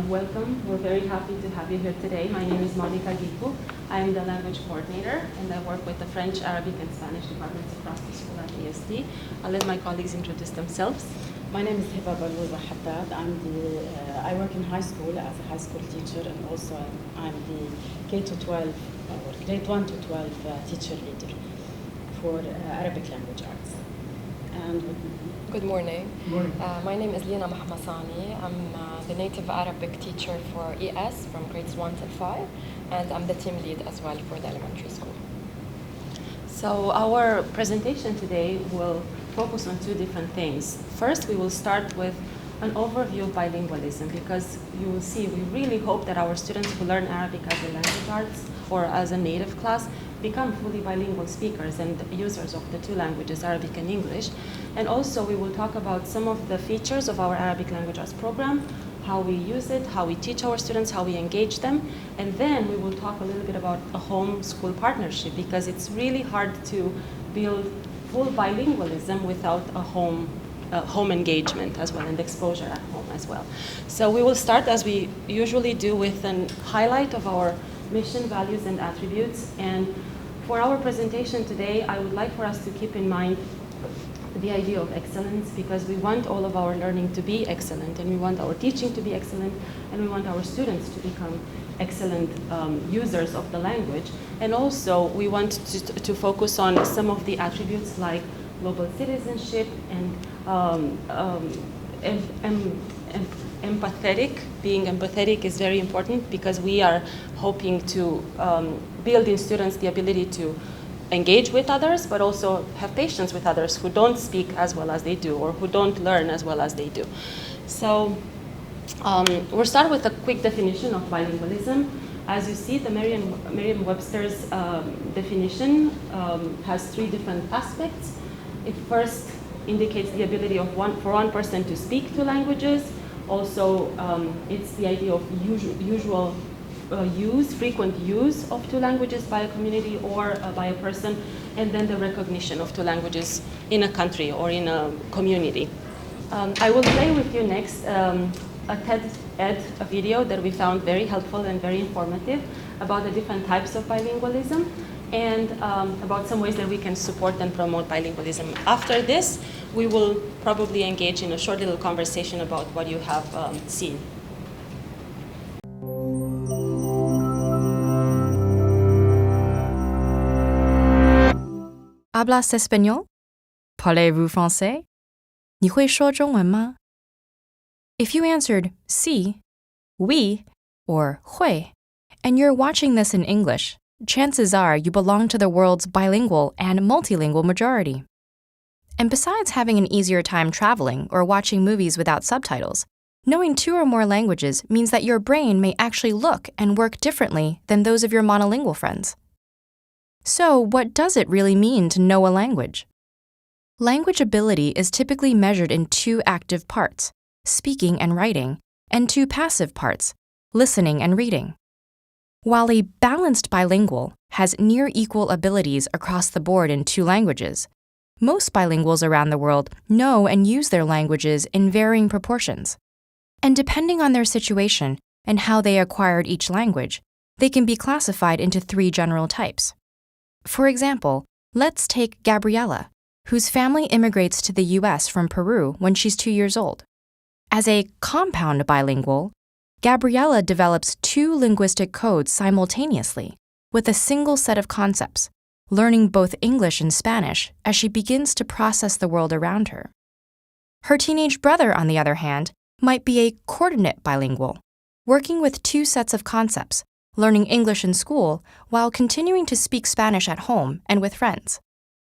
Welcome. We're very happy to have you here today. My name is Monica Guipu. I'm the language coordinator, and I work with the French, Arabic, and Spanish departments across the school at ASD. I'll let my colleagues introduce themselves. My name is Hiba Balouza Haddad. I work in high school as a high school teacher, and also I'm the K-12 or grade 1 to 12 teacher leader for Arabic language arts. And Good morning. Morning. My name is Lina Mahmasani. I'm the native Arabic teacher for ES from grades 1 to 5, and I'm the team lead as well for the elementary school. So our presentation today will focus on two different things. First, we will start with an overview of bilingualism, because you will see we really hope that our students who learn Arabic as a language arts or as a native class become fully bilingual speakers and users of the two languages, Arabic and English. And also we will talk about some of the features of our Arabic language arts program, how we use it, how we teach our students, how we engage them. And then we will talk a little bit about a home-school partnership, because it's really hard to build full bilingualism without a home engagement as well, and exposure at home as well. So we will start, as we usually do, with a highlight of our mission, values, and attributes. And for our presentation today, I would like for us to keep in mind the idea of excellence, because we want all of our learning to be excellent, and we want our teaching to be excellent, and we want our students to become excellent users of the language. And also we want to focus on some of the attributes like global citizenship and empathetic. Being empathetic is very important, because we are hoping to build in students the ability to engage with others, but also have patience with others who don't speak as well as they do, or who don't learn as well as they do. So we'll start with a quick definition of bilingualism. As you see, the Merriam-Webster's definition has three different aspects. It first indicates the ability of for one person to speak two languages. Also, it's the idea of frequent use of two languages by a community or by a person, and then the recognition of two languages in a country or in a community. I will play with you next a TED Ed video that we found very helpful and very informative about the different types of bilingualism, and about some ways that we can support and promote bilingualism. After this, we will probably engage in a short little conversation about what you have seen. Hablas español? Parlez-vous français? 你会说中文吗? If you answered sí, oui, or 会, and you're watching this in English, chances are you belong to the world's bilingual and multilingual majority. And besides having an easier time traveling or watching movies without subtitles, knowing two or more languages means that your brain may actually look and work differently than those of your monolingual friends. So, what does it really mean to know a language? Language ability is typically measured in two active parts, speaking and writing, and two passive parts, listening and reading. While a balanced bilingual has near equal abilities across the board in two languages, most bilinguals around the world know and use their languages in varying proportions. And depending on their situation and how they acquired each language, they can be classified into three general types. For example, let's take Gabriella, whose family immigrates to the US from Peru when she's 2 years old. As a compound bilingual, Gabriella develops two linguistic codes simultaneously with a single set of concepts, learning both English and Spanish as she begins to process the world around her. Her teenage brother, on the other hand, might be a coordinate bilingual, working with two sets of concepts, learning English in school while continuing to speak Spanish at home and with friends.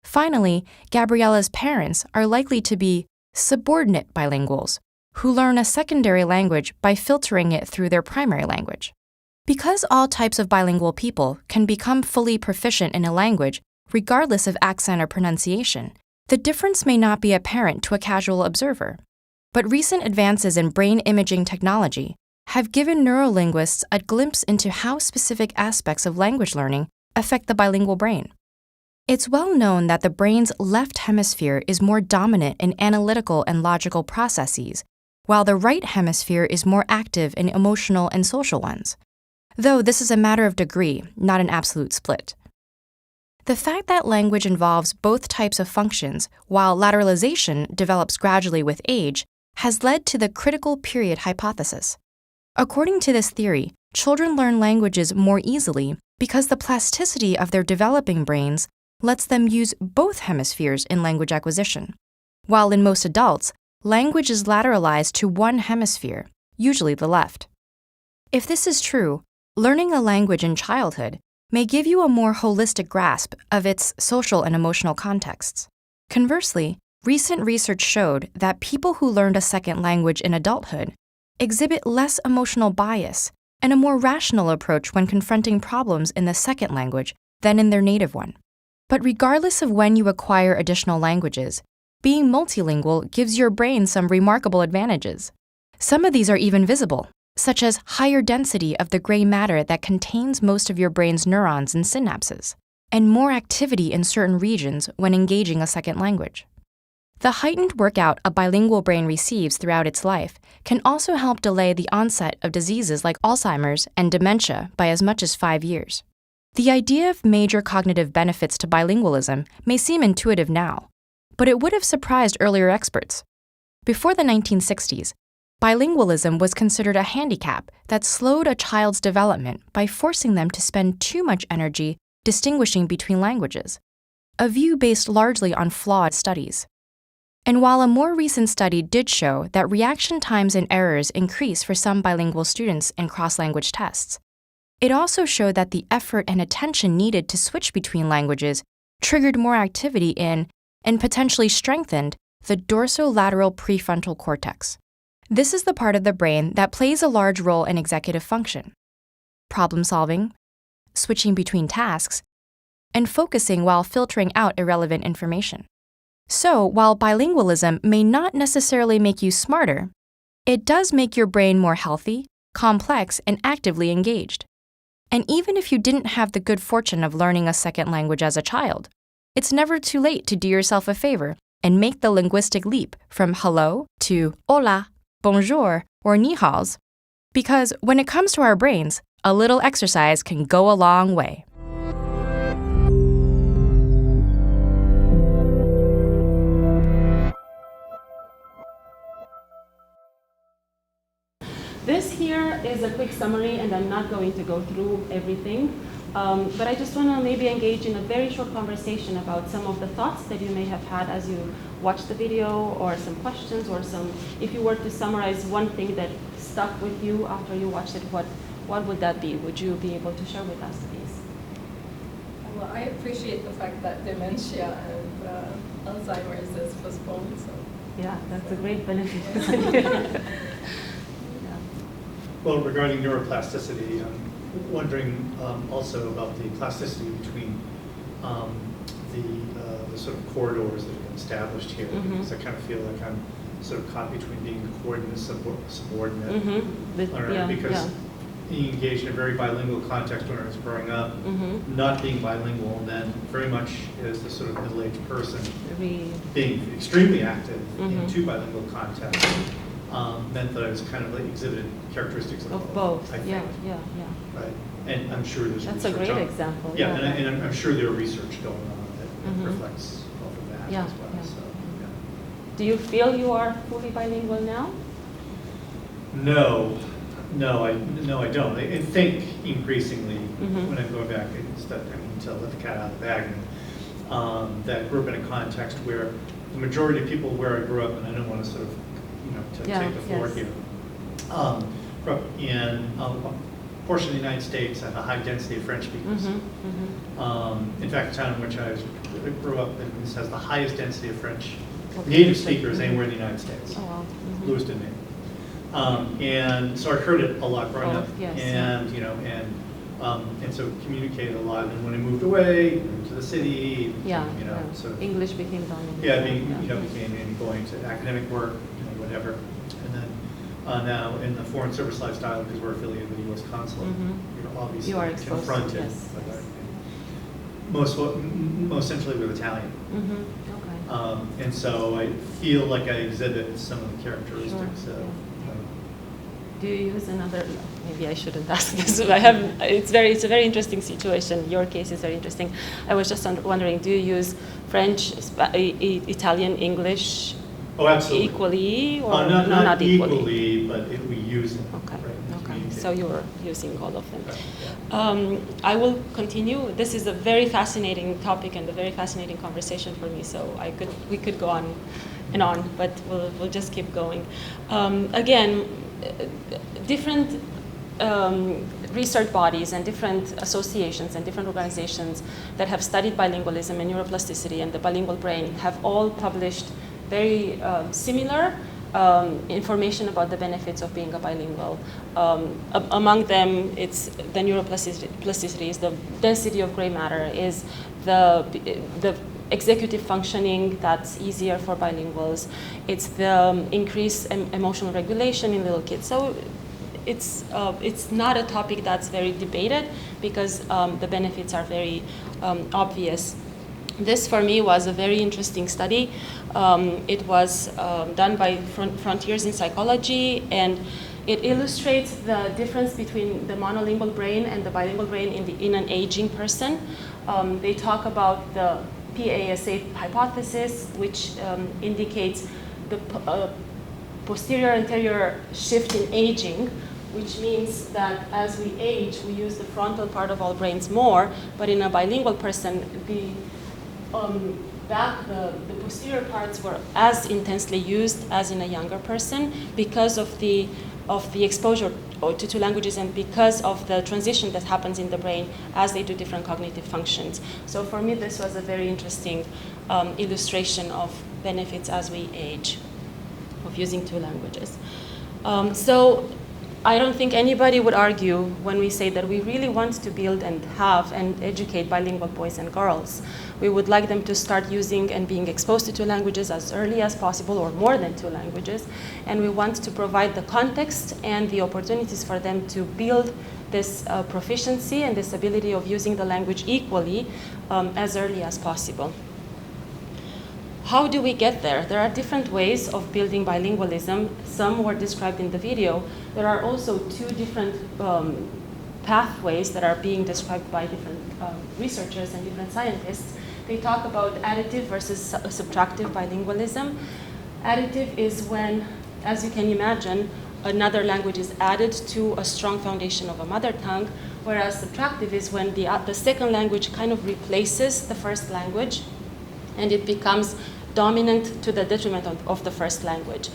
Finally, Gabriella's parents are likely to be subordinate bilinguals, who learn a secondary language by filtering it through their primary language. Because all types of bilingual people can become fully proficient in a language regardless of accent or pronunciation, the difference may not be apparent to a casual observer. But recent advances in brain imaging technology have given neurolinguists a glimpse into how specific aspects of language learning affect the bilingual brain. It's well known that the brain's left hemisphere is more dominant in analytical and logical processes, while the right hemisphere is more active in emotional and social ones, though this is a matter of degree, not an absolute split. The fact that language involves both types of functions, while lateralization develops gradually with age, has led to the critical period hypothesis. According to this theory, children learn languages more easily because the plasticity of their developing brains lets them use both hemispheres in language acquisition, while in most adults, language is lateralized to one hemisphere, usually the left. If this is true, learning a language in childhood may give you a more holistic grasp of its social and emotional contexts. Conversely, recent research showed that people who learned a second language in adulthood exhibit less emotional bias and a more rational approach when confronting problems in the second language than in their native one. But regardless of when you acquire additional languages, being multilingual gives your brain some remarkable advantages. Some of these are even visible, such as higher density of the gray matter that contains most of your brain's neurons and synapses, and more activity in certain regions when engaging a second language. The heightened workout a bilingual brain receives throughout its life can also help delay the onset of diseases like Alzheimer's and dementia by as much as 5 years. The idea of major cognitive benefits to bilingualism may seem intuitive now, but it would have surprised earlier experts. Before the 1960s, bilingualism was considered a handicap that slowed a child's development by forcing them to spend too much energy distinguishing between languages, a view based largely on flawed studies. And while a more recent study did show that reaction times and errors increase for some bilingual students in cross-language tests, it also showed that the effort and attention needed to switch between languages triggered more activity in, and potentially strengthened, the dorsolateral prefrontal cortex. This is the part of the brain that plays a large role in executive function, problem solving, switching between tasks, and focusing while filtering out irrelevant information. So, while bilingualism may not necessarily make you smarter, it does make your brain more healthy, complex, and actively engaged. And even if you didn't have the good fortune of learning a second language as a child, it's never too late to do yourself a favor and make the linguistic leap from hello to hola, bonjour, or ni haos. Because when it comes to our brains, a little exercise can go a long way. This here is a quick summary, and I'm not going to go through everything, but I just want to maybe engage in a very short conversation about some of the thoughts that you may have had as you watched the video, or some questions, or if you were to summarize one thing that stuck with you after you watched it, what would that be? Would you be able to share with us, please? Well, I appreciate the fact that dementia and Alzheimer's is postponed. So. Yeah, that's a great benefit. Well, regarding neuroplasticity, I'm wondering also about the plasticity between the sort of corridors that have been established here, because I kind of feel like I'm sort of caught between being a coordinate subordinate learner, because being engaged in a very bilingual context when I was growing up, not being bilingual, and then very much as the sort of middle-aged person, being extremely active in two bilingual contexts. Meant that I was kind of like exhibited characteristics of both. I think. Yeah. Right, and I'm sure there's that's a great example. Yeah, and I'm sure there's research going on that reflects both of that as well. Yeah. So, yeah. Do you feel you are fully bilingual now? No, I don't. I think increasingly when I'm going back, to let the cat out of the bag, that I grew up in a context where the majority of people where I grew up, and I don't want to sort of take the floor here. Grew up in a portion of the United States had a high density of French speakers. In fact, the town in which I grew up in, this has the highest density of French native speakers anywhere in the United States. Lewiston, Maine. And so I heard it a lot growing up, and so communicated a lot. And when I moved away to the city, sort of English became dominant. Became going to academic work, whatever, and then now in the Foreign Service lifestyle, because we're affiliated with the U.S. Consulate, obviously you are confronted, most centrally with Italian. And so I feel like I exhibit some of the characteristics of. Do you use another? Maybe I shouldn't ask this. It's a very interesting situation. Your case is very interesting. I was just wondering, do you use French, Italian, English? Oh, absolutely. Equally, or not equally, but we use it. Okay. Right, Okay. So you're using all of them. Right, yeah. I will continue. This is a very fascinating topic and a very fascinating conversation for me. So we could go on and on, but we'll just keep going. Again, different research bodies and different associations and different organizations that have studied bilingualism and neuroplasticity and the bilingual brain have all published very similar information about the benefits of being a bilingual. Among them, it's the neuroplasticity, is the density of gray matter, is the executive functioning that's easier for bilinguals. It's the increased emotional regulation in little kids. So it's not a topic that's very debated because the benefits are very obvious. This, for me, was a very interesting study. It was done by Frontiers in Psychology, and it illustrates the difference between the monolingual brain and the bilingual brain in an aging person. They talk about the PASA hypothesis, which indicates the posterior anterior shift in aging, which means that as we age, we use the frontal part of our brains more, but in a bilingual person, the posterior parts were as intensely used as in a younger person because of the exposure to two languages and because of the transition that happens in the brain as they do different cognitive functions. So for me, this was a very interesting illustration of benefits as we age of using two languages. So I don't think anybody would argue when we say that we really want to build and have and educate bilingual boys and girls. We would like them to start using and being exposed to two languages as early as possible, or more than two languages. And we want to provide the context and the opportunities for them to build this proficiency and this ability of using the language equally as early as possible. How do we get there? There are different ways of building bilingualism. Some were described in the video. There are also two different pathways that are being described by different researchers and different scientists. They talk about additive versus subtractive bilingualism. Additive is when, as you can imagine, another language is added to a strong foundation of a mother tongue, whereas subtractive is when the second language kind of replaces the first language and it becomes dominant to the detriment of the first language.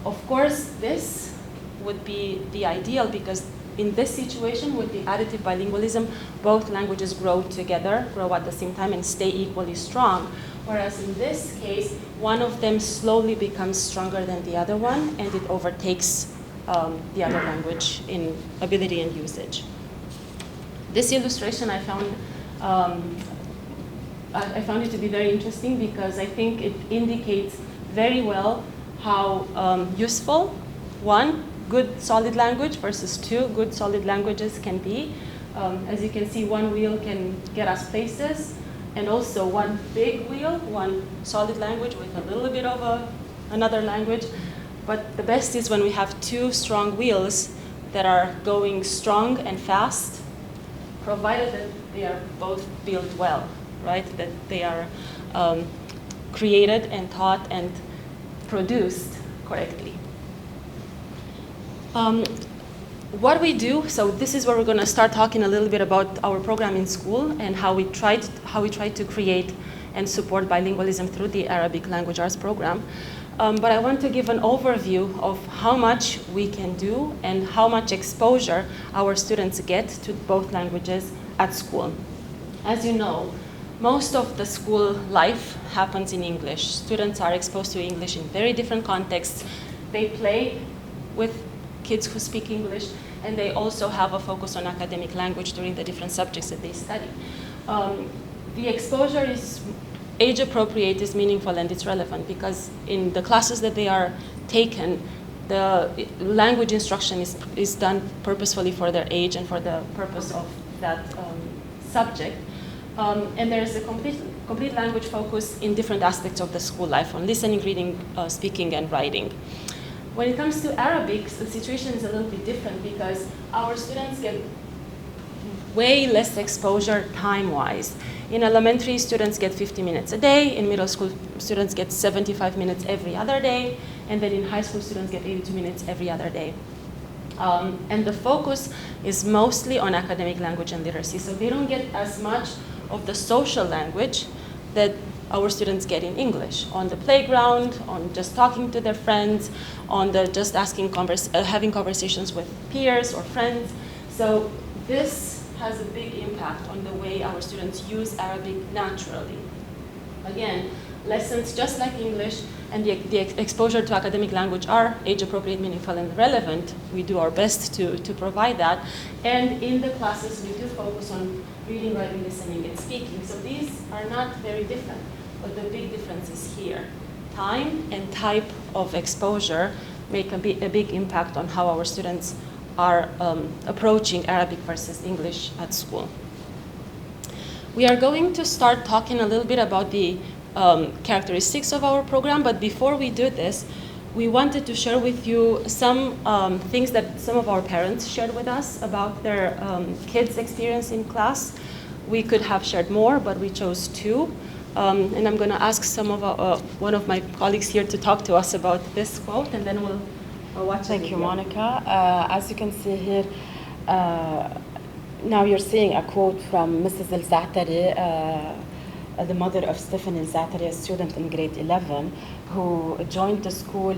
Of course, this would be the ideal because in this situation with the additive bilingualism, both languages grow together, grow at the same time and stay equally strong. Whereas in this case, one of them slowly becomes stronger than the other one and it overtakes the other language in ability and usage. This illustration I found it to be very interesting because I think it indicates very well how useful one good solid language versus two good solid languages can be. As you can see, one wheel can get us places, and also one big wheel, one solid language with a little bit of another language. But the best is when we have two strong wheels that are going strong and fast, provided that they are both built well. Right, that they are created and taught and produced correctly. What we do, so this is where we're going to start talking a little bit about our program in school and how we try to create and support bilingualism through the Arabic Language Arts program. But I want to give an overview of how much we can do and how much exposure our students get to both languages at school. As you know, most of the school life happens in English. Students are exposed to English in very different contexts. They play with kids who speak English, and they also have a focus on academic language during the different subjects that they study. The exposure is age appropriate, is meaningful, and it's relevant because in the classes that they are taken, the language instruction is done purposefully for their age and for the purpose of that subject. And there's a complete language focus in different aspects of the school life, on listening, reading, speaking, and writing. When it comes to Arabic, the situation is a little bit different because our students get way less exposure time-wise. In elementary, students get 50 minutes a day. In middle school, students get 75 minutes every other day. And then in high school, students get 82 minutes every other day. And the focus is mostly on academic language and literacy. So they don't get as much of the social language that our students get in English, on the playground, on just talking to their friends, on the just having conversations with peers or friends. So this has a big impact on the way our students use Arabic naturally. Again, lessons just like English and the exposure to academic language are age-appropriate, meaningful, and relevant. We do our best to provide that. And in the classes, we do focus on reading, writing, listening, and speaking. So these are not very different, but the big difference is here. Time and type of exposure make a big impact on how our students are approaching Arabic versus English at school. We are going to start talking a little bit about the characteristics of our program, but before we do this, we wanted to share with you some things that some of our parents shared with us about their kids' experience in class. We could have shared more, but we chose two. And I'm going to ask one of my colleagues here to talk to us about this quote, and then we'll watch it. Thank you, Monica. As you can see here, now you're seeing a quote from Mrs. Al-Za'atari, the mother of Stephanie Al-Za'atari, a student in grade 11, who joined the school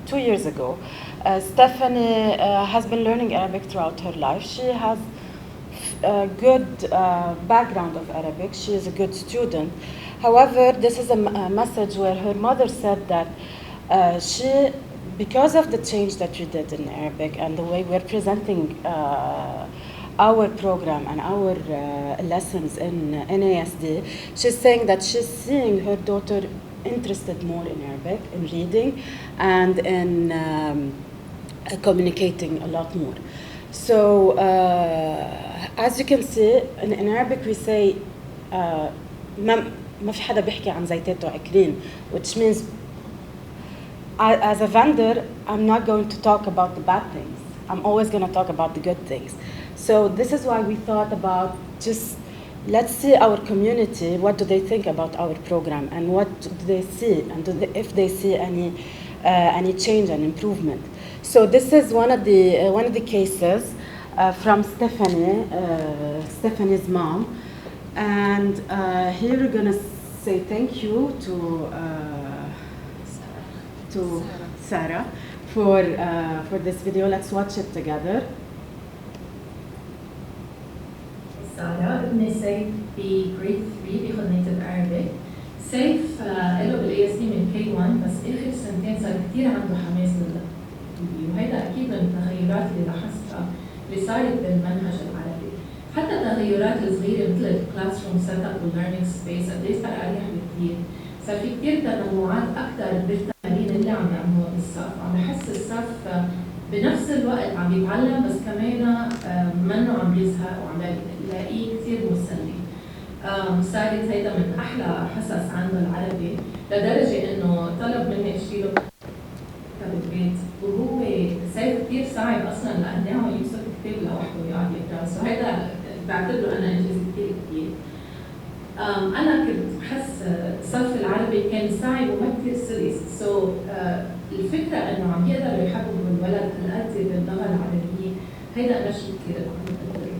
2 years ago. Stephanie has been learning Arabic throughout her life. She has a good background of Arabic. She is a good student. However, this is a message where her mother said that because of the change that we did in Arabic and the way we're presenting our program and our lessons in ASD, she's saying that she's seeing her daughter interested more in Arabic, in reading, and in communicating a lot more. So, as you can see, in Arabic we say ما في حدا بيحكي عن زيتاته عكرين, which means as a vendor, I'm not going to talk about the bad things. I'm always going to talk about the good things. So this is why we thought about just let's see our community, what do they think about our program, and what do they see, and if they see any change and improvement. So this is one of the cases from Stephanie's mom, and here we're going to say thank you to Sarah for this video. Let's watch it together. Sarah, ابني سيف بجريد 3 بياخذ نيتف Arabic. سيف له بالASD من K1 بس آخر سنتين صار كثير عنده حماس للتربية، وهيدا أكيد من التغيرات اللي لاحظتها اللي صارت بالمنهج العربي. حتى التغيرات الصغيرة مثل الكلاس روم سيت اب والليرنينج سبيس قد ايه صار أريح بكثير. صار في كثير تنوعات أكثر بالتمارين اللي عم يعملوها بالصف، عم بحس الصف بنفس الوقت عم بيتعلم بس كمان منه عم بيزهق وعم بلاقيه كثير مسلي. صارت هيدا من أحلى حصص عنده العربي لدرجة إنه طلب مني أشتري له كتاب البيت، وهو سيف كثير صعب أصلاً لأنه يمسك كتاب لوحده ويقعد يقرأ، سو هيدا بعتبره أنا إنجاز كثير. أنا كنت بحس الصف العربي كان صعب وما كثير سيريس، سو الفكرة إنه عم يقدروا يحببوا الولد هالقد باللغة العربية، هيدا أنا شيء كثير عم بقدره.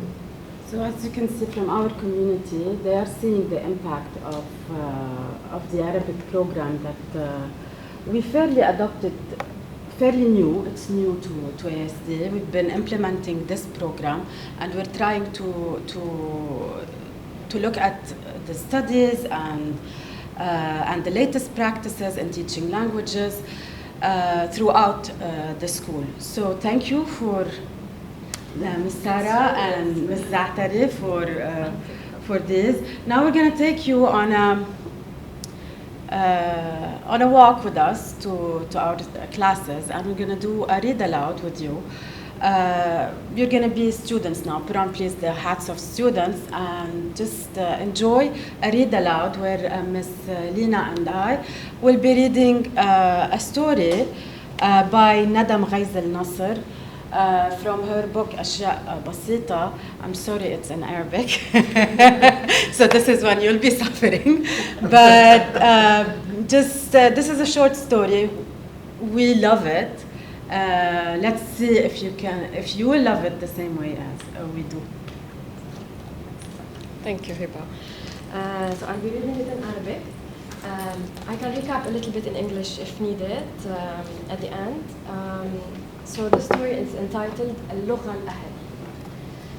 So as you can see from our community, they are seeing the impact of the Arabic program that we fairly adopted, fairly new. It's new to ASD. We've been implementing this program, and we're trying to look at the studies and the latest practices in teaching languages throughout the school. So thank you for Ms. Sarah and Ms. Za'atari for this. Now we're going to take you on a walk with us to our classes, and we're going to do a read aloud with you. you're going to be students now. Put on please the hats of students and just enjoy a read aloud where Miss Lina and I will be reading a story by Nadam Ghaiz al-Nasr from her book أشياء بسيطة. I'm sorry, it's in Arabic. So this is when you'll be suffering. But this is a short story. We love it. Let's see if you will love it the same way as we do. Thank you, Hiba. So I'll be reading it in Arabic. I can recap a little bit in English if needed at the end. So the story is entitled اللغة الأهل.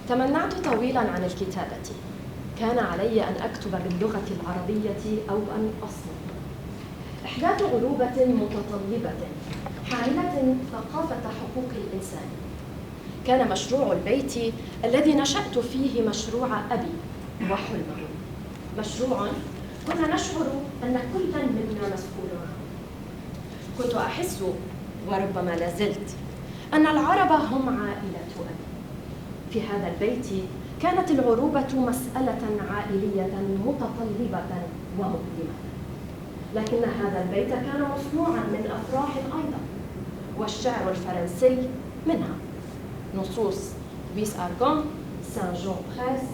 تمنعت طويلا عن الكتابة. كان علي أن أكتب باللغة العربية أو أن أصمت. إحداث عروبة متطلبة حاملة ثقافة حقوق الإنسان. كان مشروع البيت الذي نشأت فيه مشروع أبي وحلمه. مشروع كنا نشعر أن كلا منا مسؤول عنه. كنت أحس وربما لازلت أن العرب هم عائلة أبي. في هذا البيت كانت العروبة مسألة عائلية متطلبة ومؤلمة. لكن هذا البيت كان مصنوعا من أفراح أيضا، والشعر الفرنسي منها. نصوص لويس أرغون، سان جون بريس،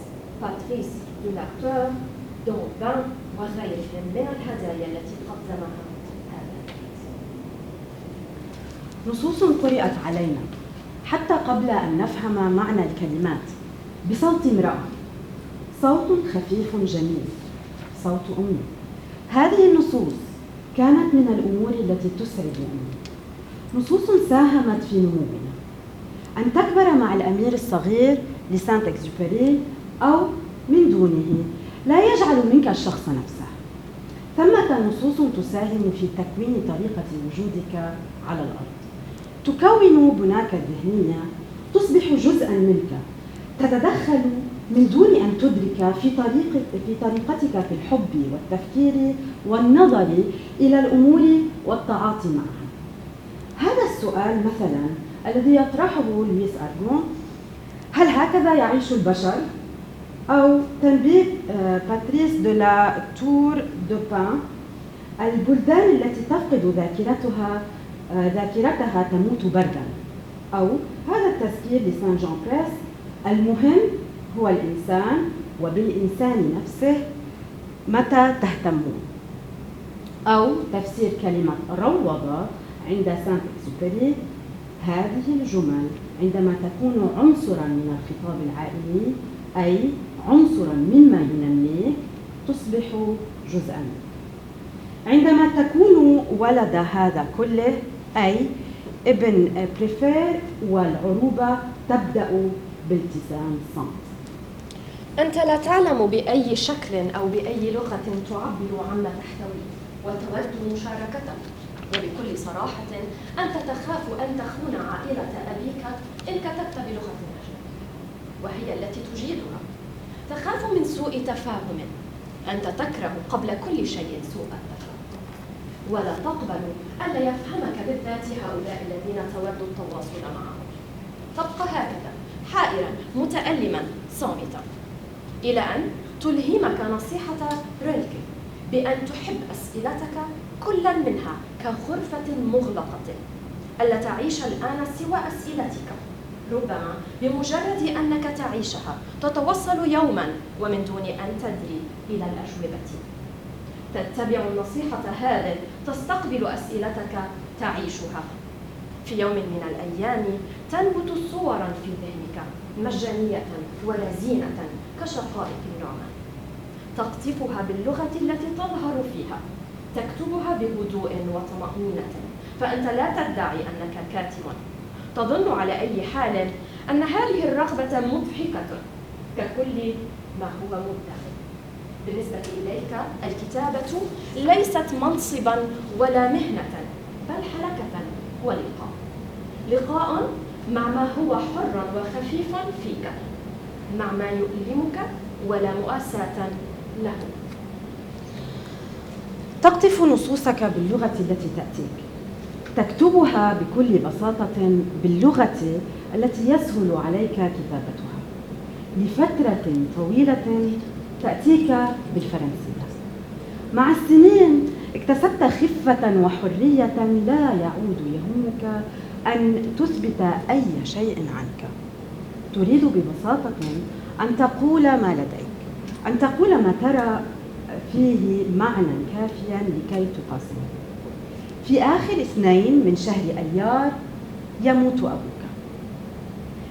باتريس دولاكتور، دومبان وغيرهم من الهدايا التي قدمها هذا البيت. نصوص قرأت علينا حتى قبل أن نفهم معنى الكلمات بصوت امرأة، صوت خفيف جميل، صوت أمي. هذه النصوص كانت من الأمور التي تسعد أمي، نصوص ساهمت في نمونا. أن تكبر مع الأمير الصغير لسانت إكزوبيري أو من دونه لا يجعل منك الشخص نفسه. ثمة نصوص تساهم في تكوين طريقة وجودك على الأرض، تكون بناك الذهنية، تصبح جزءاً منك، تتدخل من دون أن تدرك في طريقتك في الحب والتفكير والنظر إلى الأمور والتعاطي معها. هذا السؤال مثلاً الذي يطرحه لويس أرغون: هل هكذا يعيش البشر؟ أو تنبيه باتريس دو لا تور دو بان: البلدان التي تفقد ذاكرتها تموت بردا. أو هذا التذكير لسان جون بريس: المهم هو الإنسان وبالإنسان نفسه متى تهتمون. أو تفسير كلمة روضة عند سانت إكزوبيري: هذه الجمل عندما تكون عنصرا من الخطاب العائلي أي عنصرا مما ينميك تصبح جزءا منك. عندما تكون ولد هذا كله أي ابن بريفير، والعروبة تبدأ بالتزام الصمت. أنت لا تعلم بأي شكل أو بأي لغة تعبر عما تحتوي وتود مشاركته، وبكل صراحة أنت تخاف أن تخون عائلة أبيك إن كتبت بلغة أجنبية وهي التي تجيدها. تخاف من سوء تفاهم. أنت تكره قبل كل شيء سوء التفاهم، ولا تقبل ألا يفهمك بالذات هؤلاء الذين تود التواصل معهم. تبقى هكذا حائرا متألما صامتا إلى أن تلهمك نصيحة ريلكي بأن تحب أسئلتك كلا منها كغرفة مغلقة ألا تعيش الآن سوى أسئلتك. ربما بمجرد أنك تعيشها تتوصل يوما ومن دون أن تدري إلى الأجوبة. تتبع النصيحة هذه، تستقبل أسئلتك تعيشها. في يوم من الأيام تنبت صورا في ذهنك مجانية ورزينة كشقائق النعمان. تقطفها باللغة التي تظهر فيها، تكتبها بهدوء وطمأنينة، فأنت لا تدعي أنك كاتب. تظن على أي حال أن هذه الرغبة مضحكة ككل ما هو مبدع. بالنسبة إليك الكتابة ليست منصبا ولا مهنة، بل حركة ولقاء. لقاء مع ما هو حر وخفيف فيك، مع ما يؤلمك ولا مؤاساة له. تقطف نصوصك باللغة التي تأتيك، تكتبها بكل بساطة باللغة التي يسهل عليك كتابتها. لفترة طويلة تأتيك بالفرنسية. مع السنين اكتسبت خفة وحرية لا يعود يهمك أن تثبت أي شيء عنك. تريد ببساطة أن تقول ما لديك، أن تقول ما ترى فيه معنى كافيا لكي تقاسمه. في آخر 2 من شهر أيار يموت أبوك.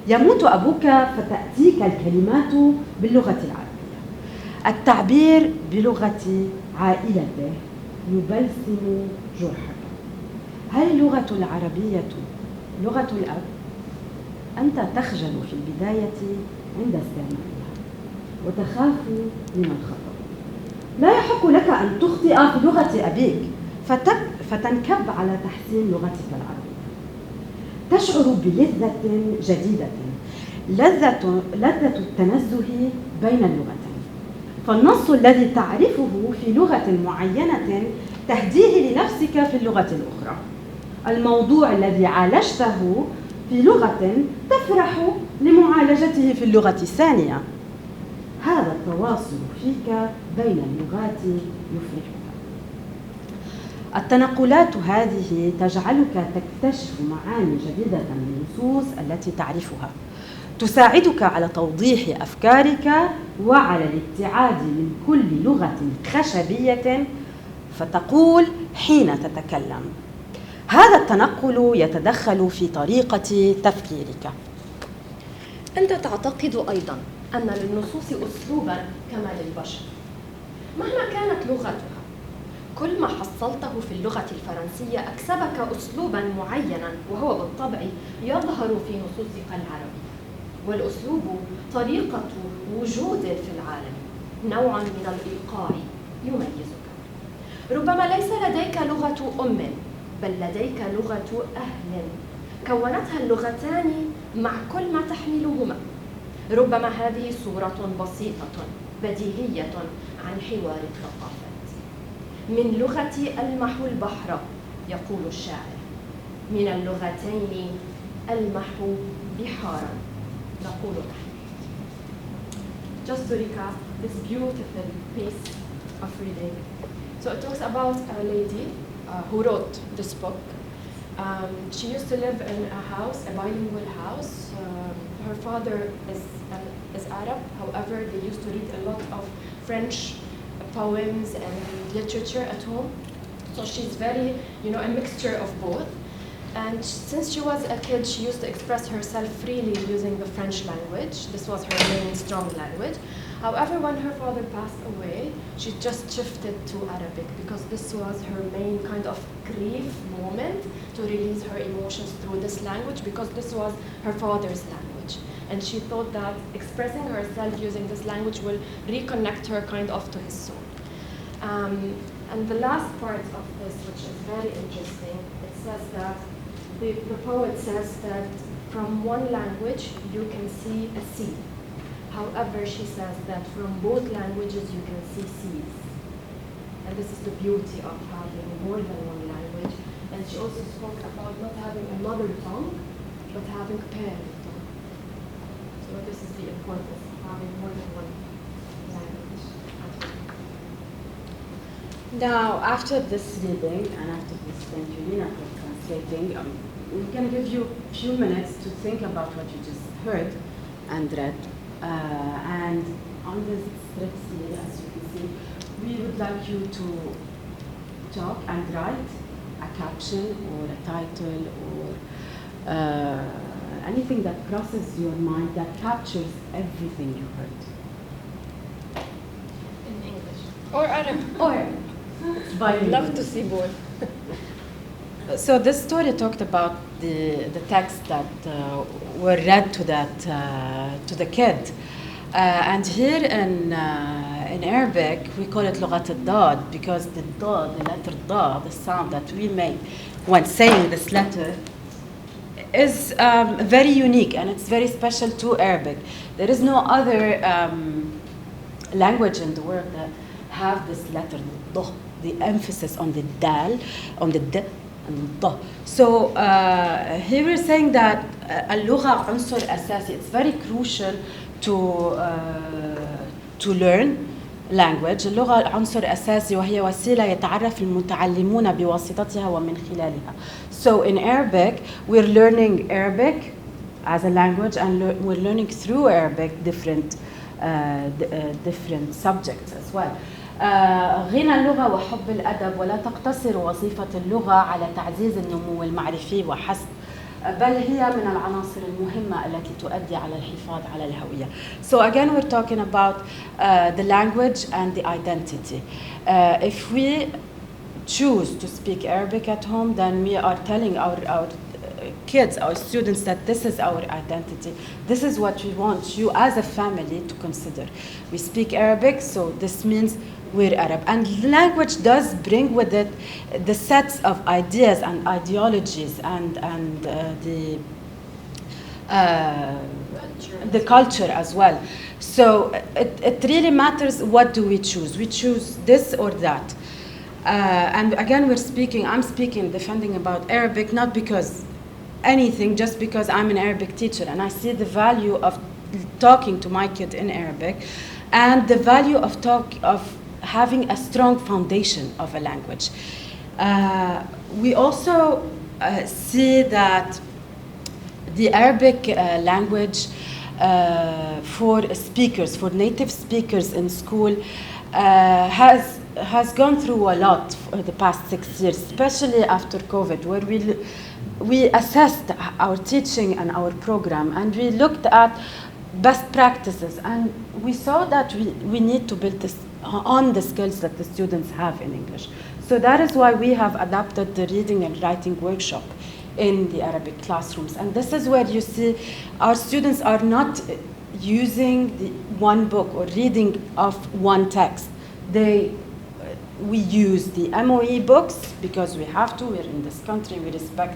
يموت أبوك فتأتيك الكلمات باللغة العربية. التعبير بلغة عائلته يبلسم جرحك. هل اللغة العربية لغة الأب؟ أنت تخجل في البداية عند استعمالها وتخاف من الخطأ. لا يحق لك أن تخطئ في لغة أبيك فتنكب على تحسين لغتك العربية. تشعر بلذة جديدة، لذة التنزه بين اللغتين. فالنص الذي تعرفه في لغة معينة تهديه لنفسك في اللغة الأخرى. الموضوع الذي عالجته في لغة تفرح لمعالجته في اللغة الثانية. هذا التواصل فيك بين اللغات يفرحك. التنقلات هذه تجعلك تكتشف معاني جديدة من النصوص التي تعرفها. تساعدك على توضيح أفكارك وعلى الابتعاد من كل لغة خشبية فتقول حين تتكلم. هذا التنقل يتدخل في طريقة تفكيرك. أنت تعتقد أيضاً أن للنصوص أسلوباً كما للبشر مهما كانت لغتها. كل ما حصلته في اللغة الفرنسية أكسبك أسلوباً معيناً وهو بالطبع يظهر في نصوصك العربية. والأسلوب طريقة وجود في العالم، نوع من الإيقاع يميزك. ربما ليس لديك لغة أم، بل لديك لغة أهل كونتها اللغتان مع كل ما تحملهما. ربما هذه صورة بسيطة بديهية عن حوار الثقافات. من لغتي ألمح البحر يقول الشاعر، من اللغتين ألمح بحارا نقول نحن. Just to recap this beautiful piece of reading. So it talks about a lady who wrote this book. She used to live in a house, a bilingual house. Her father is Arab. However, they used to read a lot of French poems and literature at home. So she's very, a mixture of both. And since she was a kid, she used to express herself freely using the French language. This was her main strong language. However, when her father passed away, she just shifted to Arabic because this was her main kind of grief moment to release her emotions through this language because this was her father's language. And she thought that expressing herself using this language will reconnect her kind of to his soul. And the last part of this, which is very interesting, it says that the poet says that from one language you can see a sea. However, she says that from both languages you can see seas. And this is the beauty of having more than one language. And she also spoke about not having a mother tongue, but having a parent tongue. So this is the importance of having more than one language. Now, after this reading and after this thank you, Lina, for translating, we're going to give you a few minutes to think about what you just heard and read. And on this script here, as you can see, we would like you to talk and write a caption or a title or anything that crosses your mind that captures everything you heard. In English. Or Arabic. Or, I'd love to see both. So this story talked about the text that were read to the kid, and here in Arabic we call it لغة الضاد because the letter ضاد, the sound that we make when saying this letter, is very unique and it's very special to Arabic. There is no other language in the world that have this letter, the emphasis on the dal, on the d, So here we're saying that اللغة عنصر أساسي. It's very crucial to learn language. اللغة عنصر أساسي وهي وسيلة يتعرف المتعلمون بواسطتها ومن خلالها. So in Arabic, we're learning Arabic as a language, and we're learning through Arabic different subjects as well. غنى اللغة وحب الأدب، ولا تقتصر وظيفة اللغة على تعزيز النمو المعرفي وحسب، بل هي من العناصر المهمة التي تؤدي على الحفاظ على الهوية. So again we're talking about the language and the identity. If we choose to speak Arabic at home, then we are telling our kids, our students, that this is our identity. This is what we want you as a family to consider. We speak Arabic, so this means we're Arab. And language does bring with it the sets of ideas and ideologies and the culture as well. So it really matters, what do we choose? We choose this or that. And again, I'm speaking, defending about Arabic, not because anything, just because I'm an Arabic teacher and I see the value of talking to my kid in Arabic and the value of having a strong foundation of a language. We also see that the Arabic language for speakers, for native speakers in school, has gone through a lot for the past 6 years, especially after COVID, where we assessed our teaching and our program, and we looked at best practices, and we saw that we need to build this on the skills that the students have in English. So that is why we have adapted the reading and writing workshop in the Arabic classrooms. And this is where you see our students are not using the one book or reading of one text. We use the MOE books because we have to. We're in this country. We respect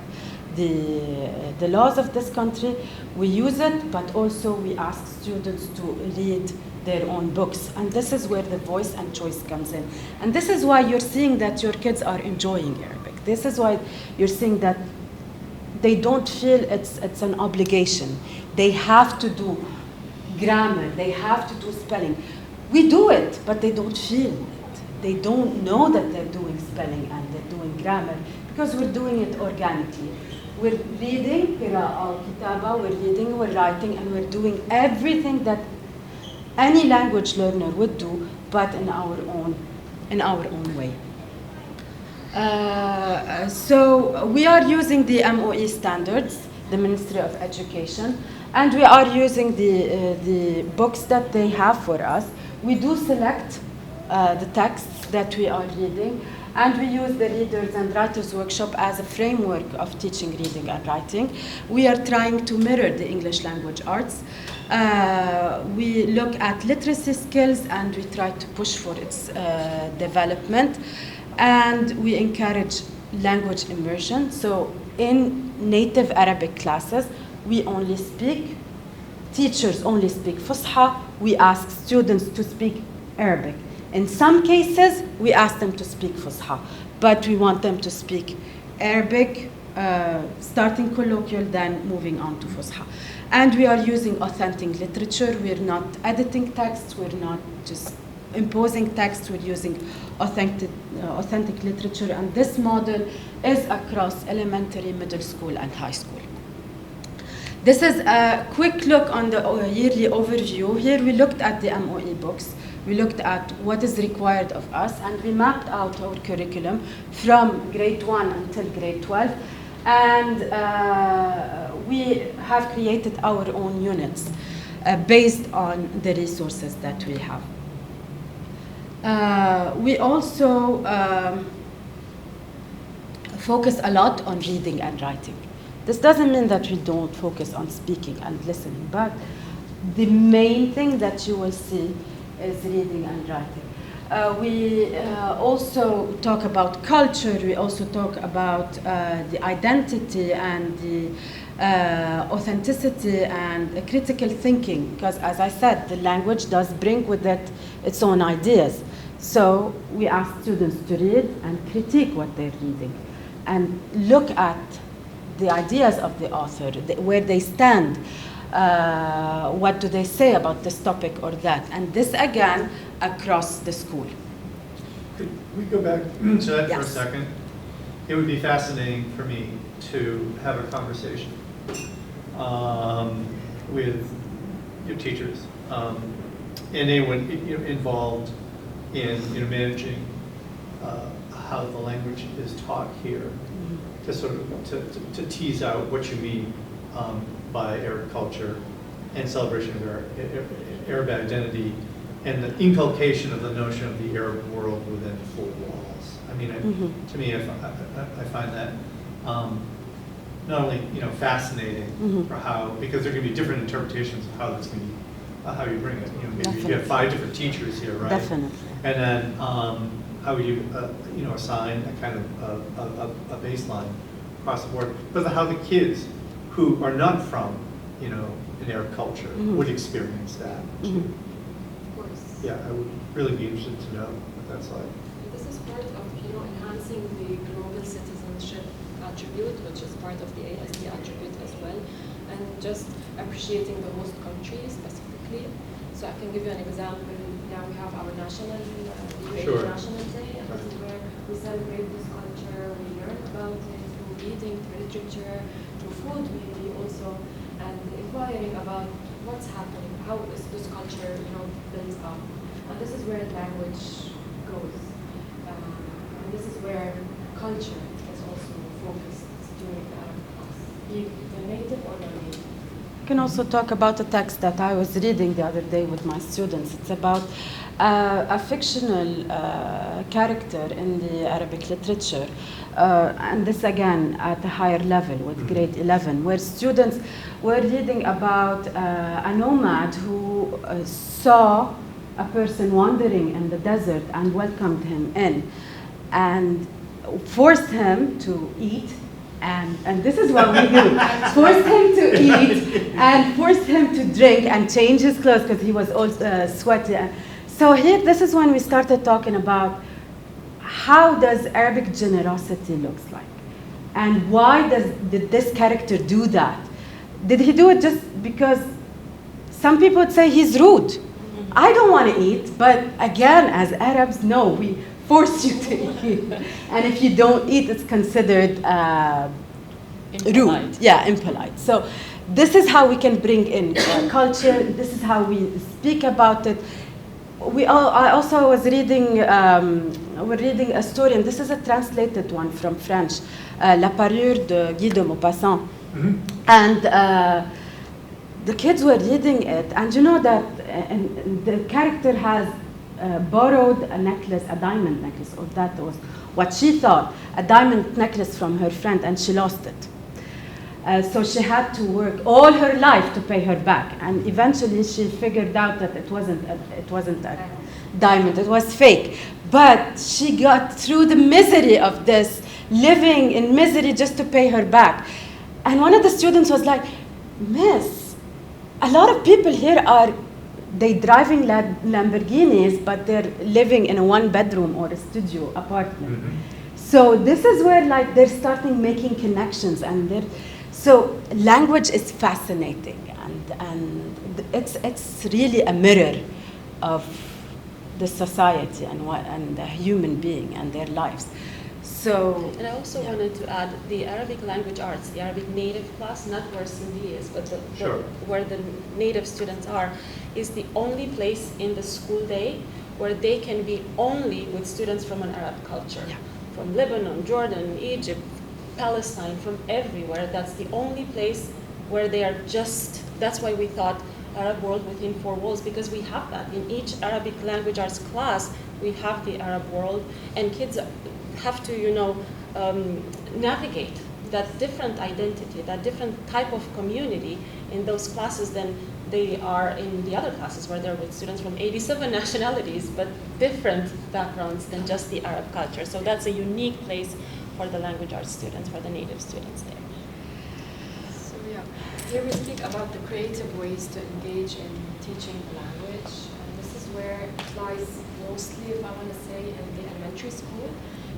the laws of this country. We use it, but also we ask students to read their own books. And this is where the voice and choice comes in. And this is why you're seeing that your kids are enjoying Arabic. This is why you're seeing that they don't feel it's an obligation. They have to do grammar. They have to do spelling. We do it, but they don't feel it. They don't know that they're doing spelling and they're doing grammar because we're doing it organically. We're reading, qira'a, kitaba, we're reading, we're writing, and we're doing everything that any language learner would do, but in our own way. So we are using the MOE standards, the Ministry of Education, and we are using the books that they have for us. We do select the texts that we are reading, and we use the Readers and Writers Workshop as a framework of teaching reading and writing. We are trying to mirror the English language arts. We look at literacy skills and we try to push for its development. And we encourage language immersion. So in native Arabic classes, we only speak, teachers only speak Fusha. We ask students to speak Arabic. In some cases, we ask them to speak Fusha, but we want them to speak Arabic, starting colloquial, then moving on to Fusha. And we are using authentic literature. We're not editing texts. We're not just imposing text. We're using authentic literature. And this model is across elementary, middle school, and high school. This is a quick look on the yearly overview. Here we looked at the MOE books. We looked at what is required of us, and we mapped out our curriculum from grade 1 until grade 12. And we have created our own units based on the resources that we have. We also focus a lot on reading and writing. This doesn't mean that we don't focus on speaking and listening, but the main thing that you will see is reading and writing. We also talk about culture. We also talk about the identity and the authenticity and critical thinking, because as I said, the language does bring with it its own ideas. So we ask students to read and critique what they're reading. and look at the ideas of the author, where they stand, what do they say about this topic or that, and this again across the school. Could we go back to that for a Yes. second? It would be fascinating for me to have a conversation with your teachers and anyone involved in managing how the language is taught here, to sort of to tease out what you mean by Arab culture and celebration of Arab identity, and the inculcation of the notion of the Arab world within four walls. I mean, to me, I find that not only fascinating for how, because there can be different interpretations of how that's going to be, how you bring it. Maybe you have 5 different teachers here, right? Definitely. And then how would you assign a kind of a baseline across the board, but how the kids who are not from an Arab culture would experience that. Yeah, I would really be interested to know what that's like. This is part of enhancing the global citizenship attribute, which is part of the ASD attribute as well, and just appreciating the host country specifically. So I can give you an example. Now we have our national National Day, and this is where we celebrate this culture. We learn about it through reading, through literature, through food, maybe also, and inquiring about what's happening, how is this culture built up. And this is where language goes. And this is where culture is also focused during the Arab class, be it native or non-native. I can also talk about a text that I was reading the other day with my students. It's about a fictional character in the Arabic literature. And this again at a higher level with grade 11, where students were reading about a nomad who saw a person wandering in the desert and welcomed him in and forced him to eat, and this is what we do, forced him to eat and forced him to drink and change his clothes because he was all sweaty. So here, this is when we started talking about how does Arabic generosity looks like, and why did this character do that? Did he do it just because some people would say he's rude? I don't want to eat, but again, as Arabs, no, we force you to eat. And if you don't eat, it's considered rude. Yeah, impolite. So this is how we can bring in culture. This is how we speak about it. I also was reading, we're reading a story, and this is a translated one from French, La Parure de Guy de Maupassant. And the kids were reading it, and you know that the character has borrowed a necklace, a diamond necklace, or that was what she thought, a diamond necklace from her friend, and she lost it. So she had to work all her life to pay her back, and eventually she figured out that it wasn't a diamond, it was fake. But she got through the misery of this, living in misery just to pay her back. And one of the students was like, "Miss, a lot of people here they driving Lamborghinis, but they're living in a 1-bedroom or a studio apartment." So this is where they're starting making connections, and so language is fascinating, and it's really a mirror of the society and the human being and their lives. So, and I also wanted to add the Arabic language arts, the Arabic native class, not where Cindy is, but where the native students are, is the only place in the school day where they can be only with students from an Arab culture. Yeah. From Lebanon, Jordan, Egypt, Palestine, from everywhere. That's the only place where they are just, that's why we thought Arab world within 4 walls, because we have that. In each Arabic language arts class, we have the Arab world, and kids have to, navigate that different identity, that different type of community in those classes than they are in the other classes where they're with students from 87 nationalities, but different backgrounds than just the Arab culture. So that's a unique place for the language arts students, for the native students there. So here we speak about the creative ways to engage in teaching the language. And this is where it lies mostly, if I want to say, in the elementary school,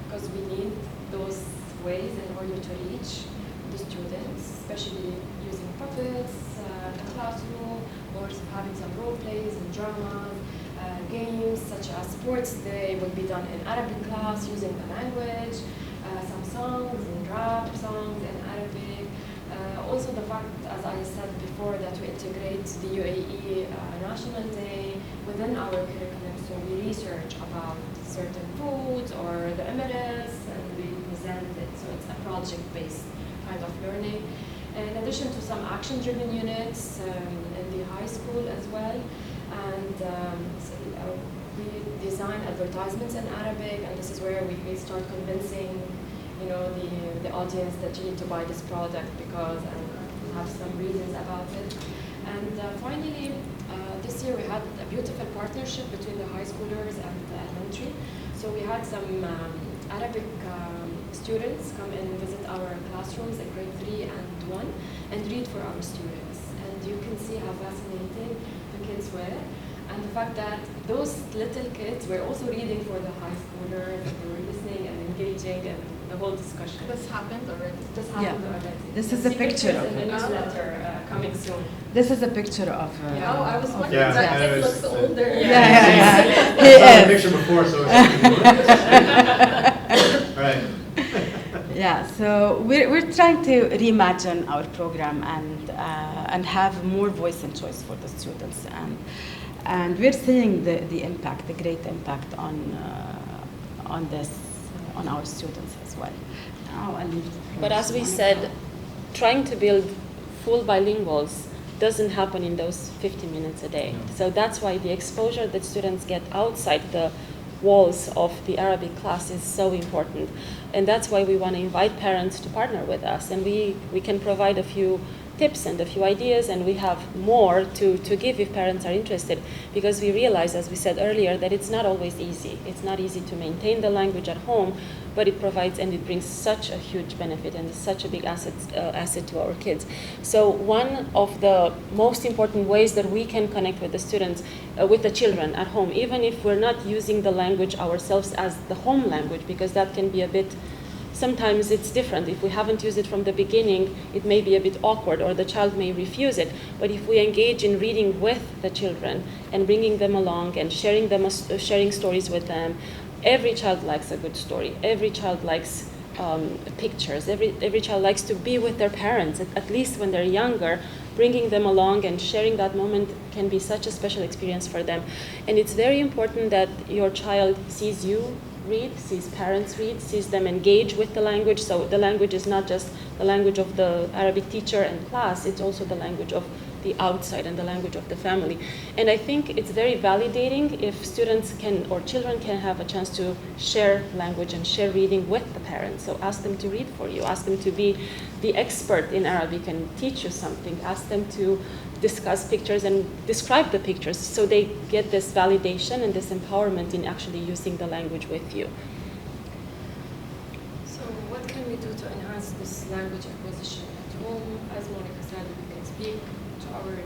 because we need those ways in order to reach the students, especially using puppets in the classroom, or having some role plays and dramas, games such as sports day will be done in Arabic class using the language, some songs and rap songs in Arabic. Also the fact, as I said before, that we integrate the UAE National Day within our curriculum. So we research about certain foods or the Emirates and we present it. So it's a project-based kind of learning. In addition to some action-driven units in the high school as well. And we design advertisements in Arabic, and this is where we start convincing the audience that you need to buy this product because and have some reasons about it. And finally, this year we had a beautiful partnership between the high schoolers and the elementary. So we had some Arabic students come and visit our classrooms in grade 3 and 1 and read for our students. And you can see how fascinating the kids were. And the fact that those little kids were also reading for the high schoolers and they were listening and engaging and the whole discussion. This happened already. This happened already. This is You'll a see picture pictures of in the it. newsletter coming soon. This is a picture of. Oh, I was wondering, Yeah, that I kid was- looks older. He I saw the is. picture before, so it's right. Yeah, so we're trying to reimagine our program and have more voice and choice for the students, and we're seeing the impact, the great impact on this on our students as well. Now I'll leave the floor But as to we Monica. said, trying to build full bilinguals doesn't happen in those 50 minutes a day. So that's why the exposure that students get outside the walls of the Arabic class is so important. And that's why we want to invite parents to partner with us. And we can provide a few tips and a few ideas, and we have more to give if parents are interested, because we realize, as we said earlier, that it's not always easy. It's not easy to maintain the language at home, but it provides and it brings such a huge benefit and is such a big asset to our kids. So one of the most important ways that we can connect with the students, with the children at home, even if we're not using the language ourselves as the home language, because that can be a bit, sometimes it's different. If we haven't used it from the beginning, it may be a bit awkward or the child may refuse it. But if we engage in reading with the children and bringing them along and sharing stories with them, every child likes a good story. Every child likes pictures. Every child likes to be with their parents, at least when they're younger. Bringing them along and sharing that moment can be such a special experience for them. And it's very important that your child sees you read, sees parents read, sees them engage with the language. So the language is not just the language of the Arabic teacher and class, it's also the language of the outside and the language of the family. And I think it's very validating if students can or children can have a chance to share language and share reading with the parents. So ask them to read for you, ask them to be the expert in Arabic and teach you something, ask them to discuss pictures and describe the pictures so they get this validation and this empowerment in actually using the language with you. So what can we do to enhance this language acquisition at home? As Monica said, we can speak to our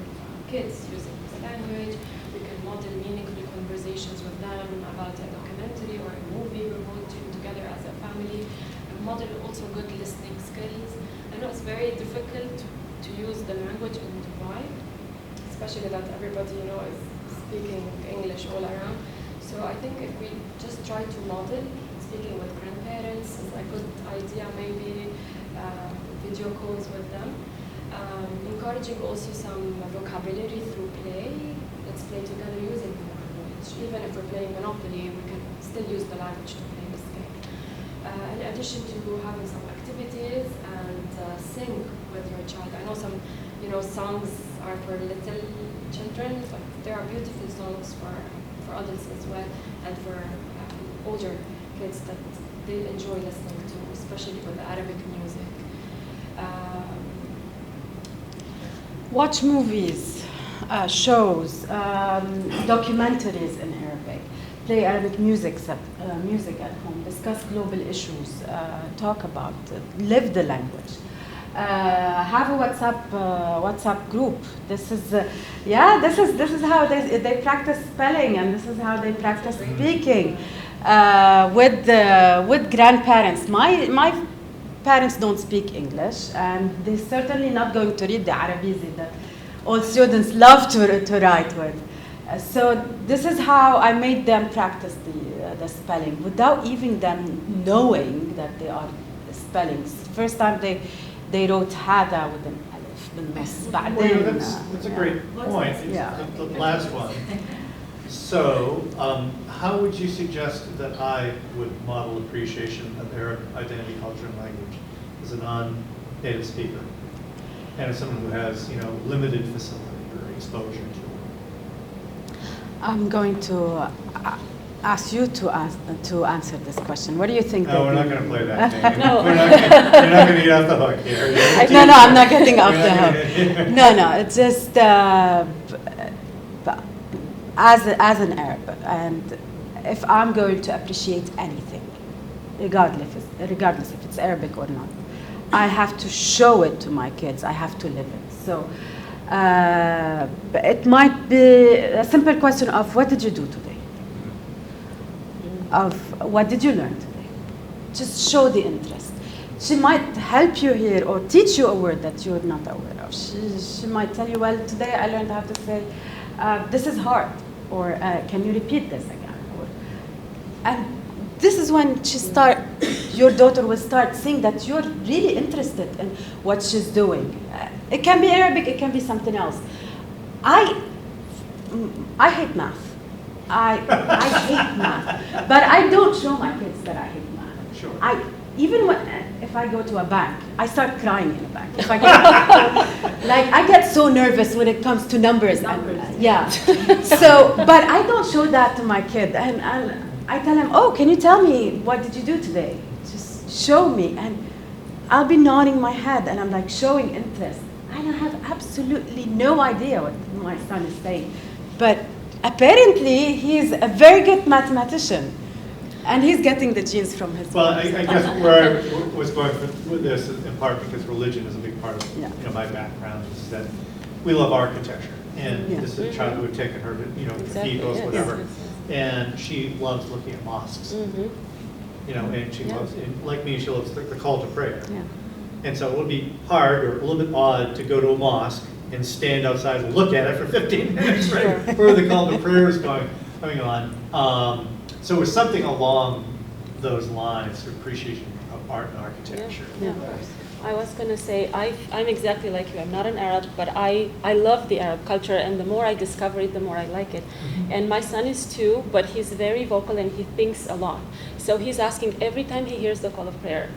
kids using this language. We can model meaningful conversations with them about a documentary or a movie we're watching together as a family. And model also good listening skills. I know it's very difficult to use the language in Dubai, especially that everybody is speaking English all around. So I think if we just try to model speaking with grandparents, it's a good idea, maybe video calls with them. Encouraging also some vocabulary through play. Let's play together using the language. Even if we're playing Monopoly, we can still use the language to play this game. In addition to having some activities and sing with your child. I know some, songs are for little children, but there are beautiful songs for adults as well, and for older kids that they enjoy listening to, especially with the Arabic music. Watch movies, shows, documentaries in Arabic, play Arabic music at home, discuss global issues, talk about it, live the language. Have a WhatsApp group. This is how they practice spelling, and this is how they practice speaking with grandparents. My parents don't speak English, and they're certainly not going to read the Arabizi that all students love to write with. So this is how I made them practice the spelling without even them knowing that they are spellings. First time they wrote hada with an alif بالنص. بعدين, that's a great point. Yeah. The last one. So, how would you suggest that I would model appreciation of Arab identity, culture, and language as a non-native speaker, and as someone who has, limited facility or exposure to it? I'm going to ask you to answer this question. What do you think? No, we're not going to play that game. No. You're not going to get off the hook here. No, I'm not getting off the hook. No, it's just as an Arab, and if I'm going to appreciate anything, regardless if it's Arabic or not, I have to show it to my kids. I have to live it. So it might be a simple question of what did you do today? Of what did you learn today? Just show the interest. She might help you here or teach you a word that you're not aware of. She might tell you, well, today I learned how to say, this is hard, or can you repeat this again? And this is when your daughter will start seeing that you're really interested in what she's doing. It can be Arabic, it can be something else. I hate math. I hate math, but I don't show my kids that I hate math. Sure. Even if I go to a bank, I start crying in a bank. If I get so nervous when it comes to numbers. Yeah. So, but I don't show that to my kid, and I tell him, "Oh, can you tell me what did you do today? Just show me." And I'll be nodding my head, and I'm like showing interest. I have absolutely no idea what my son is saying, but apparently he's a very good mathematician. And he's getting the genes from his Well, parents. I guess where I was going with this, in part because religion is a big part of my background, is that we love architecture. And this is a child who had taken her to cathedrals, whatever. And she loves looking at mosques. And she loves, and like me, she loves the call to prayer. Yeah. And so it would be hard or a little bit odd to go to a mosque and stand outside and look at it for 15 minutes, right? Where the call to prayer is coming on. So it was something along those lines, appreciation of art and architecture. Yeah. I was going to say, I'm exactly like you. I'm not an Arab, but I love the Arab culture, and the more I discover it, the more I like it. And my son is 2, but he's very vocal and he thinks a lot. So he's asking, every time he hears the call to prayer,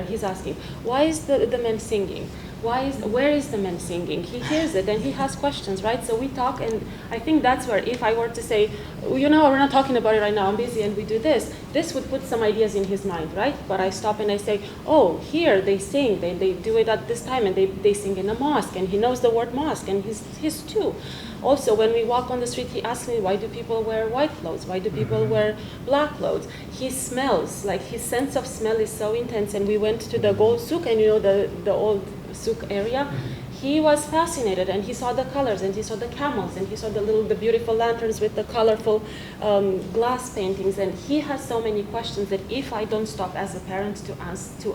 he's asking, why is the men singing? Where is the men singing? He hears it and he has questions, right? So we talk, and I think that's where, if I were to say, we're not talking about it right now, I'm busy, and we do this would put some ideas in his mind, right? But I stop and I say, oh, here they sing, they do it at this time, and they sing in a mosque, and he knows the word mosque, and he's 2. Also, when we walk on the street, he asks me, why do people wear white clothes? Why do people wear black clothes? He smells, like his sense of smell is so intense, and we went to the Gold Souk, and the old souk area. He was fascinated, and he saw the colors, and he saw the camels, and he saw the beautiful lanterns with the colorful glass paintings, and he has so many questions that if I don't stop as a parent to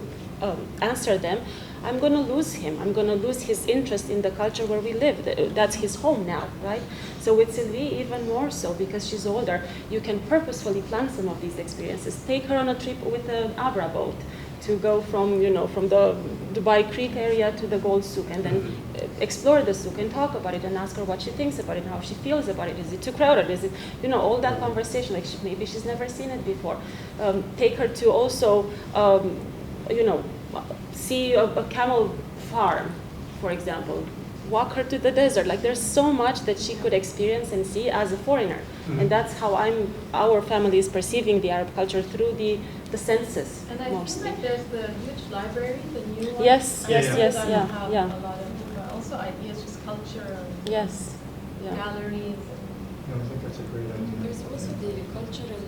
answer them, I'm going to lose him. I'm going to lose his interest in the culture where we live. That's his home now, right? So with Sylvie, even more so, because she's older, you can purposefully plan some of these experiences. Take her on a trip with an Abra boat to go from the Dubai Creek area to the Gold Souk, and then explore the souk and talk about it and ask her what she thinks about it, how she feels about it. Is it too crowded? Is it, all that conversation, like maybe she's never seen it before. Take her to also, see a camel farm, for example. Walk her to the desert. Like there's so much that she could experience and see as a foreigner. And that's how our family is perceiving the Arab culture, through the senses. And I mostly. feel like there's the huge library, the new one. Yes, And some of them yeah. have a lot of also ideas, just culture and Yes. Yeah. galleries. I think that's a great idea. There's also the cultural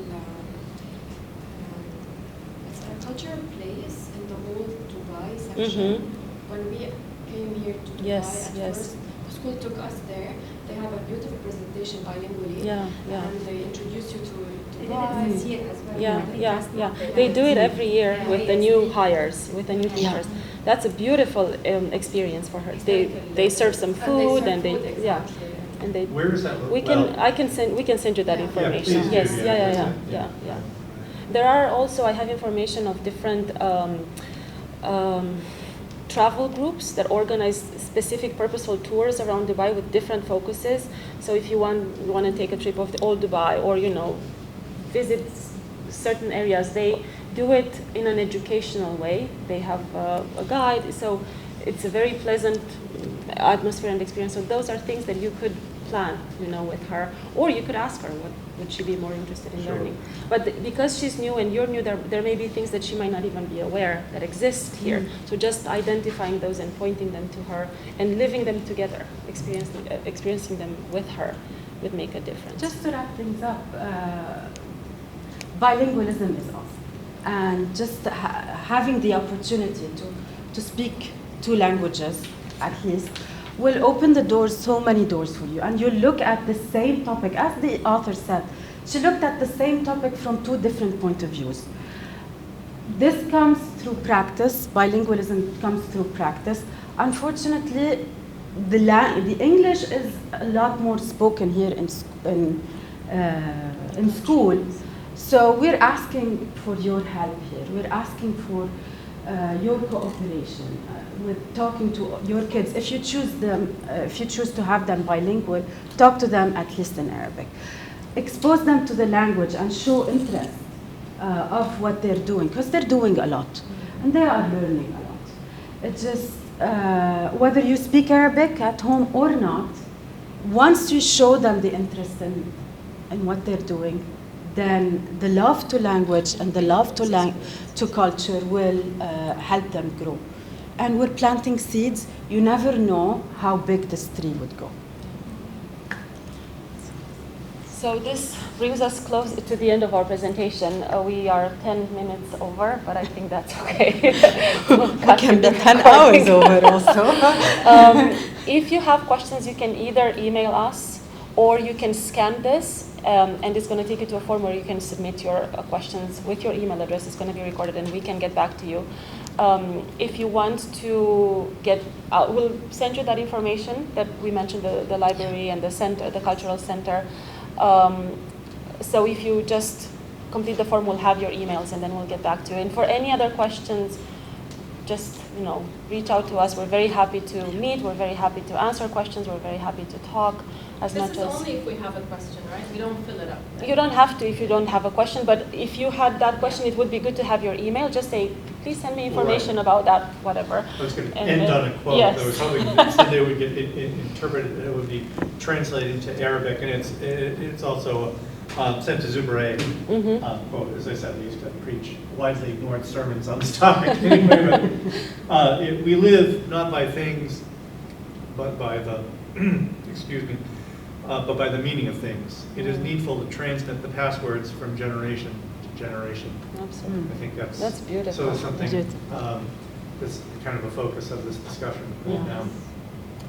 cultural place in the whole Dubai section. When we came here to Dubai Yes, at yes. first, it was school took us there. They have a beautiful presentation bilingually. Yeah, yeah. And they introduce you to They why. didn't see it as well. Yeah, I think yeah, that's yeah. not They do it the- every year Yeah, with the ASD. new hires, with the new teachers. That's a beautiful experience for her. They serve some food and they yeah, and they. Where is that? We can send you that information. please do, Yes, yeah, yeah. that's it. There are also, I have information of different travel groups that organize specific purposeful tours around Dubai with different focuses. So if you want to take a trip of the old Dubai or, visit certain areas, they do it in an educational way. They have a guide, so it's a very pleasant atmosphere and experience. So those are things that you could plan, with her, or you could ask her what would she be more interested in learning. But because she's new and you're new, there may be things that she might not even be aware that exist here. So just identifying those and pointing them to her and living them together, experiencing them with her would make a difference. Just to wrap things up, bilingualism is awesome. And just having the opportunity to speak two languages, at least, will open the doors, so many doors for you. And you look at the same topic, as the author said, she looked at the same topic from two different point of views. This comes through practice, bilingualism comes through practice. Unfortunately, the English is a lot more spoken here in school. So we're asking for your help here. We're asking for your cooperation with talking to your kids. If you choose to have them bilingual, talk to them at least in Arabic. Expose them to the language and show interest of what they're doing, because they're doing a lot and they are learning a lot. It's just whether you speak Arabic at home or not, once you show them the interest in what they're doing, then the love to language and the love to culture will help them grow. And we're planting seeds. You never know how big this tree would go. So this brings us close to the end of our presentation. We are 10 minutes over, but I think that's okay. We can be 10 hours over also. If you have questions, you can either email us or you can scan this. And it's going to take you to a form where you can submit your questions with your email address. It's going to be recorded and we can get back to you. If you want to we'll send you that information that we mentioned, the library and the center, the cultural center. So if you just complete the form, we'll have your emails and then we'll get back to you. And for any other questions, just reach out to us. We're very happy to meet. We're very happy to answer questions. We're very happy to talk. This is only if we have a question, right? We don't fill it up. Right? You don't have to if you don't have a question, but if you had that question, it would be good to have your email. Just say, please send me information about that, whatever. I was going to end on a quote. Yes. I was hoping that someday we get interpreted, it would be translated into Arabic, and it's also sent to Zubair quote. As I said, we used to preach widely ignored sermons on this topic. Anyway, but we live not by things, but by the, excuse me, but by the meaning of things. It is needful to transmit the passwords from generation to generation. Absolutely. I think That's beautiful. So something that's kind of a focus of this discussion right now.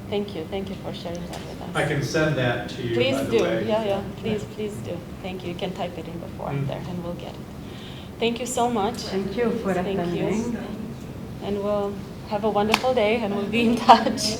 Thank you for sharing that with us. I can send that to you. Please by the do. way. Yeah. Please do. Thank you. You can type it in before there, and we'll get it. Thank you so much. Thank you for attending. And we'll have a wonderful day, and we'll be in touch.